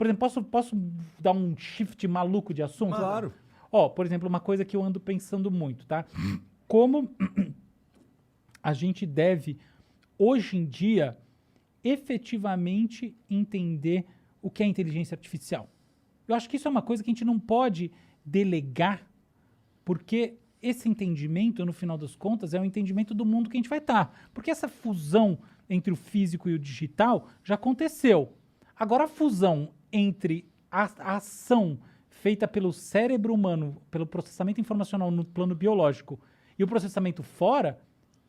Por exemplo, posso dar um shift maluco de assunto? Claro. Ó, por exemplo, uma coisa que eu ando pensando muito, tá? Como a gente deve, hoje em dia, efetivamente entender o que é inteligência artificial. Eu acho que isso é uma coisa que a gente não pode delegar, porque esse entendimento, no final das contas, é o entendimento do mundo que a gente vai estar. Porque essa fusão entre o físico e o digital já aconteceu. Agora, a fusão entre a ação feita pelo cérebro humano, pelo processamento informacional no plano biológico, e o processamento fora,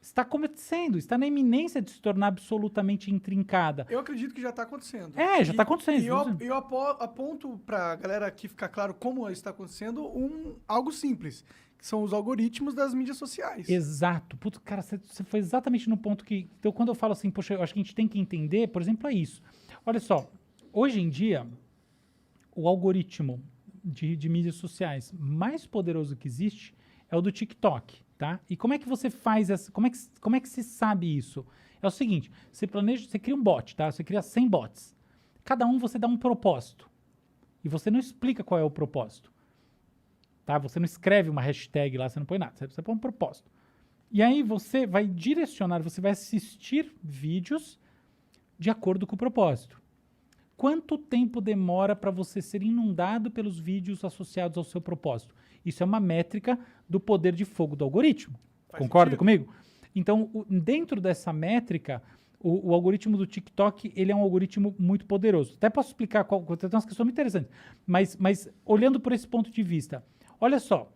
está acontecendo, está na iminência de se tornar absolutamente intrincada. Eu acredito que já está acontecendo. Já está acontecendo. E eu aponto para a galera aqui ficar claro como está acontecendo algo simples, que são os algoritmos das mídias sociais. Exato. Putz, cara, você foi exatamente no ponto que... Então, quando eu falo assim, poxa, eu acho que a gente tem que entender, por exemplo, é isso. Olha só, hoje em dia, o algoritmo de mídias sociais mais poderoso que existe é o do TikTok, tá? E como é que você faz essa... Como é que se sabe isso? É o seguinte, você cria um bot, tá? Você cria 100 bots. Cada um você dá um propósito. E você não explica qual é o propósito. Tá? Você não escreve uma hashtag lá, você não põe nada. Você põe um propósito. E aí você vai direcionar, você vai assistir vídeos de acordo com o propósito. Quanto tempo demora para você ser inundado pelos vídeos associados ao seu propósito? Isso é uma métrica do poder de fogo do algoritmo. Concorda comigo? Então, dentro dessa métrica, o algoritmo do TikTok, ele é um algoritmo muito poderoso. Até posso explicar tem umas questões muito interessantes. Mas olhando por esse ponto de vista, olha só,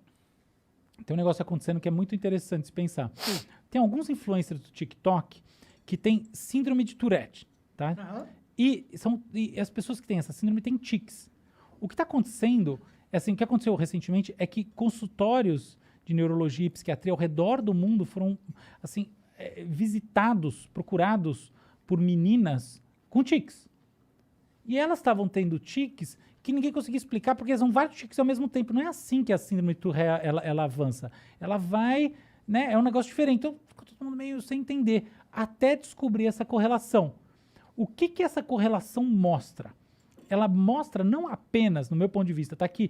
tem um negócio acontecendo que é muito interessante se pensar. Tem alguns influencers do TikTok que têm síndrome de Tourette, tá? Uhum. E as pessoas que têm essa síndrome têm tics. O que está acontecendo, assim, o que aconteceu recentemente é que consultórios de neurologia e psiquiatria ao redor do mundo foram, assim, visitados, procurados por meninas com tics. E elas estavam tendo tics que ninguém conseguia explicar, porque são vários tics ao mesmo tempo. Não é assim que a síndrome de Tourette ela avança. Ela vai, né, é um negócio diferente. Então, fica todo mundo meio sem entender, até descobrir essa correlação. O que essa correlação mostra? Ela mostra não apenas, no meu ponto de vista, tá, que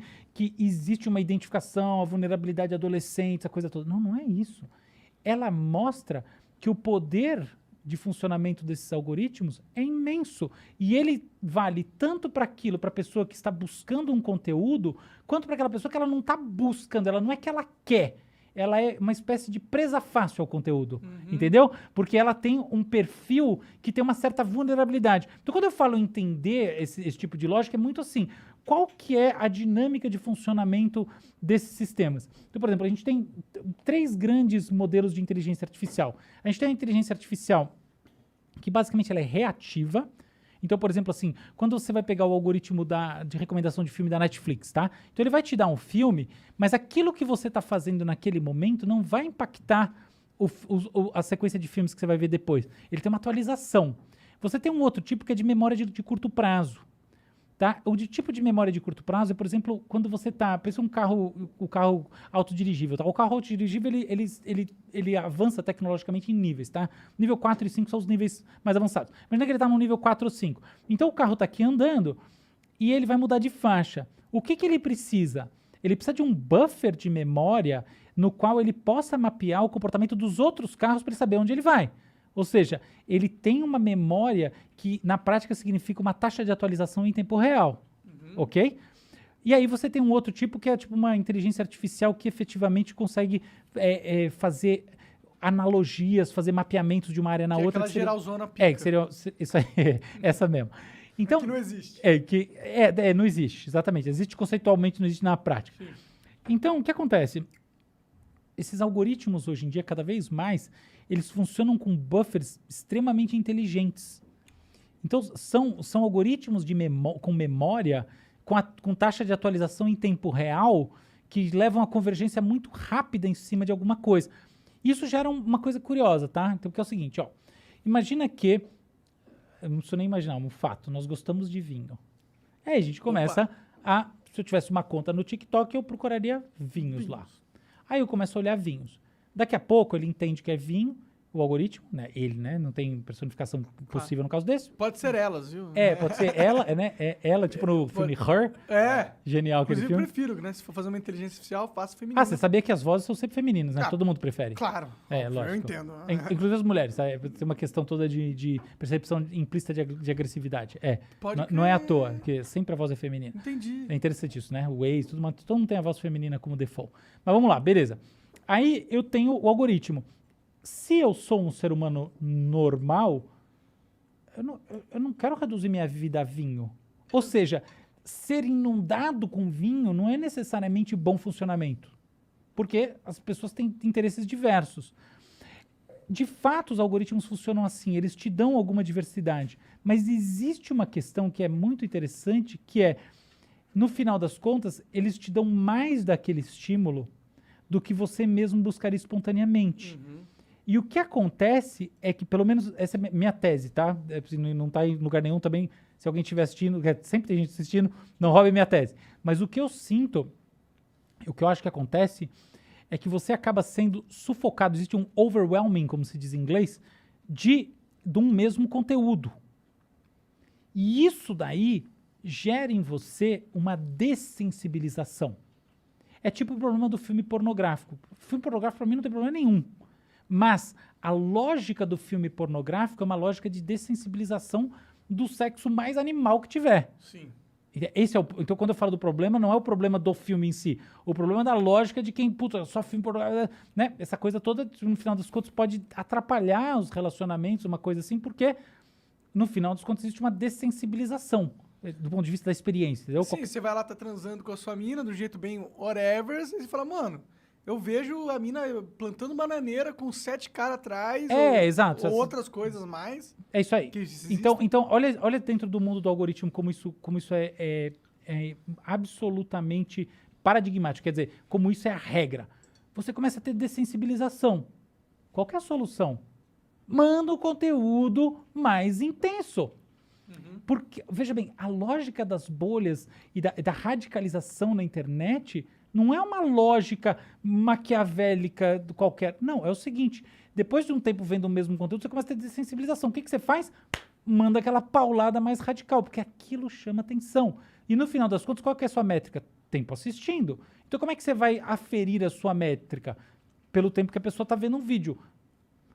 existe uma identificação, a vulnerabilidade de adolescentes, a coisa toda. Não, não é isso. Ela mostra que o poder de funcionamento desses algoritmos é imenso. E ele vale tanto para aquilo, para a pessoa que está buscando um conteúdo, quanto para aquela pessoa que ela não está buscando, ela não é que ela quer. Ela é uma espécie de presa fácil ao conteúdo, entendeu? Porque ela tem um perfil que tem uma certa vulnerabilidade. Então, quando eu falo entender esse tipo de lógica, é muito assim, qual que é a dinâmica de funcionamento desses sistemas? Então, por exemplo, a gente tem 3 grandes modelos de inteligência artificial. A gente tem a inteligência artificial que basicamente ela é reativa. Então, por exemplo, assim, quando você vai pegar o algoritmo de recomendação de filme da Netflix, tá? Então ele vai te dar um filme, mas aquilo que você está fazendo naquele momento não vai impactar a sequência de filmes que você vai ver depois. Ele tem uma atualização. Você tem um outro tipo que é de memória de curto prazo. Tá? O tipo de memória de curto prazo é, por exemplo, quando você pensa o carro autodirigível. Tá? O carro autodirigível, ele avança tecnologicamente em níveis, tá? Nível 4 e 5 são os níveis mais avançados. Imagina que ele está no nível 4 ou 5. Então, o carro está aqui andando e ele vai mudar de faixa. O que ele precisa? Ele precisa de um buffer de memória no qual ele possa mapear o comportamento dos outros carros para ele saber onde ele vai. Ou seja, ele tem uma memória que, na prática, significa uma taxa de atualização em tempo real. Ok? E aí você tem um outro tipo que é tipo uma inteligência artificial que efetivamente consegue fazer analogias, fazer mapeamentos de uma área na que outra. É aquela geralzona pica. Que seria isso aí, essa mesmo. Então, que não existe. Não existe, exatamente. Existe conceitualmente, não existe na prática. Sim. Então, o que acontece? Esses algoritmos, hoje em dia, cada vez mais, eles funcionam com buffers extremamente inteligentes. Então, são algoritmos com memória, com taxa de atualização em tempo real, que levam a convergência muito rápida em cima de alguma coisa. Isso gera uma coisa curiosa, tá? Então, porque é o seguinte, ó. Imagina que... Eu não preciso nem imaginar, um fato. Nós gostamos de vinho. Aí a gente começa se eu tivesse uma conta no TikTok, eu procuraria vinhos lá. Aí eu começo a olhar vinhos. Daqui a pouco ele entende que é vinho, o algoritmo, né? Ele, né? Não tem personificação possível no caso desse. Pode ser elas, viu? Pode ser ela, né? É ela, tipo no filme Her. Genial aquele Inclusive, filme. eu prefiro, né? Se for fazer uma inteligência artificial, faça feminina. Você sabia que as vozes são sempre femininas, né? Todo mundo prefere. Claro. Lógico. Eu entendo. Inclusive as mulheres, sabe? Tem uma questão toda de percepção implícita de agressividade. Não é à toa, porque sempre a voz é feminina. Entendi. É interessante isso, né? O Waze, todo mundo tem a voz feminina como default. Mas vamos lá, beleza. Aí eu tenho o algoritmo. Se eu sou um ser humano normal, eu não quero reduzir minha vida a vinho. Ou seja, ser inundado com vinho não é necessariamente bom funcionamento. Porque as pessoas têm interesses diversos. De fato, os algoritmos funcionam assim, eles te dão alguma diversidade. Mas existe uma questão que é muito interessante, que é, no final das contas, eles te dão mais daquele estímulo do que você mesmo buscaria espontaneamente. E o que acontece é que, pelo menos, essa é minha tese, tá? Não está em lugar nenhum também, se alguém estiver assistindo, sempre tem gente assistindo, não roube minha tese. Mas o que eu sinto, o que eu acho que acontece, é que você acaba sendo sufocado, existe um overwhelming, como se diz em inglês, de um mesmo conteúdo. E isso daí gera em você uma dessensibilização. É tipo o problema do filme pornográfico. O filme pornográfico, para mim, não tem problema nenhum. Mas a lógica do filme pornográfico é uma lógica de dessensibilização do sexo mais animal que tiver. Sim. Então, quando eu falo do problema, não é o problema do filme em si. O problema é da lógica de quem, só filme pornográfico, né? Essa coisa toda, no final das contas, pode atrapalhar os relacionamentos, uma coisa assim, porque, no final das contas, existe uma dessensibilização do ponto de vista da experiência. Entendeu? Sim, você vai lá, tá transando com a sua mina, do jeito bem whatever, e você fala, mano, eu vejo a mina plantando bananeira com 7 caras atrás. Exato. Ou outras coisas mais. É isso aí. Então olha dentro do mundo do algoritmo como isso é absolutamente paradigmático. Quer dizer, como isso é a regra. Você começa a ter dessensibilização. Qual que é a solução? Manda o conteúdo mais intenso. Porque, veja bem, a lógica das bolhas e da radicalização na internet não é uma lógica maquiavélica qualquer. Não, é o seguinte, depois de um tempo vendo o mesmo conteúdo, você começa a ter dessensibilização. O que você faz? Manda aquela paulada mais radical, porque aquilo chama atenção. E no final das contas, qual que é a sua métrica? Tempo assistindo. Então como é que você vai aferir a sua métrica? Pelo tempo que a pessoa está vendo um vídeo.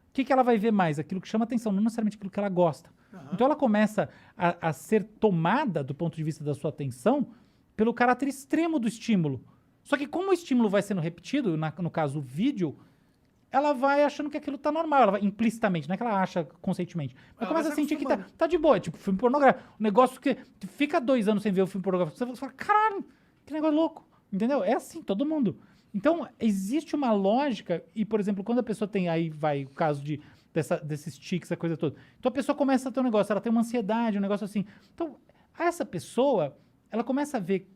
O que ela vai ver mais? Aquilo que chama atenção, não necessariamente aquilo que ela gosta. Então ela começa a ser tomada, do ponto de vista da sua atenção, pelo caráter extremo do estímulo. Só que como o estímulo vai sendo repetido, no caso o vídeo, ela vai achando que aquilo tá normal, ela vai implicitamente, não é que ela acha conscientemente. Mas começa a sentir que tá de boa, é tipo filme pornográfico. Um negócio que fica 2 anos sem ver o filme pornográfico, você fala, caralho, que negócio louco. Entendeu? É assim, todo mundo. Então, existe uma lógica, e, por exemplo, quando a pessoa tem, aí vai o caso desses tics, essa coisa toda. Então, a pessoa começa a ter um negócio, ela tem uma ansiedade, um negócio assim. Então, essa pessoa, ela começa a ver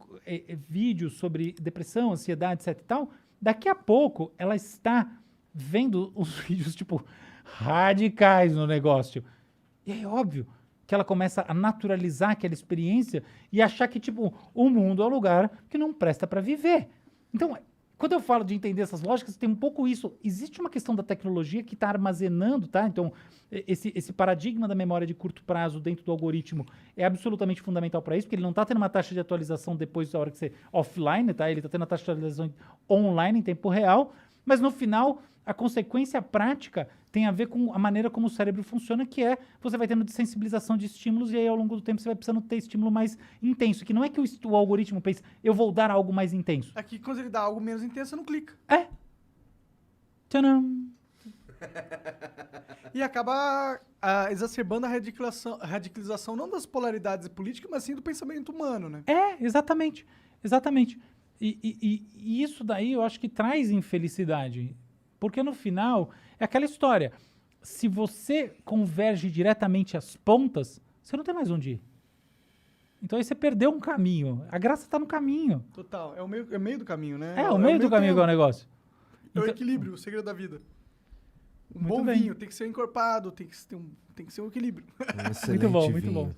vídeos sobre depressão, ansiedade, etc e tal. Daqui a pouco, ela está vendo os vídeos, tipo, radicais no negócio. E é óbvio que ela começa a naturalizar aquela experiência e achar que, tipo, o mundo é um lugar que não presta para viver. Então, quando eu falo de entender essas lógicas, tem um pouco isso. Existe uma questão da tecnologia que está armazenando, tá? Então, esse paradigma da memória de curto prazo dentro do algoritmo é absolutamente fundamental para isso, porque ele não está tendo uma taxa de atualização depois da hora que você offline, tá? Ele está tendo a taxa de atualização online em tempo real, mas no final, a consequência prática tem a ver com a maneira como o cérebro funciona, que é você vai tendo desensibilização de estímulos e aí ao longo do tempo você vai precisando ter estímulo mais intenso, que não é que o algoritmo pense, eu vou dar algo mais intenso. Aqui, quando ele dá algo menos intenso, você não clica. Tcharam! E acaba exacerbando a radicalização não das polaridades políticas, mas sim do pensamento humano, né? Exatamente. E isso daí eu acho que traz infelicidade. Porque no final, é aquela história. Se você converge diretamente às pontas, você não tem mais onde ir. Então aí você perdeu um caminho. A graça está no caminho. Total. É o meio do caminho, né? O meio do caminho que é o negócio. É o equilíbrio, o segredo da vida. Um bom vinho tem que ser encorpado, tem que ser um equilíbrio. Muito bom, muito bom.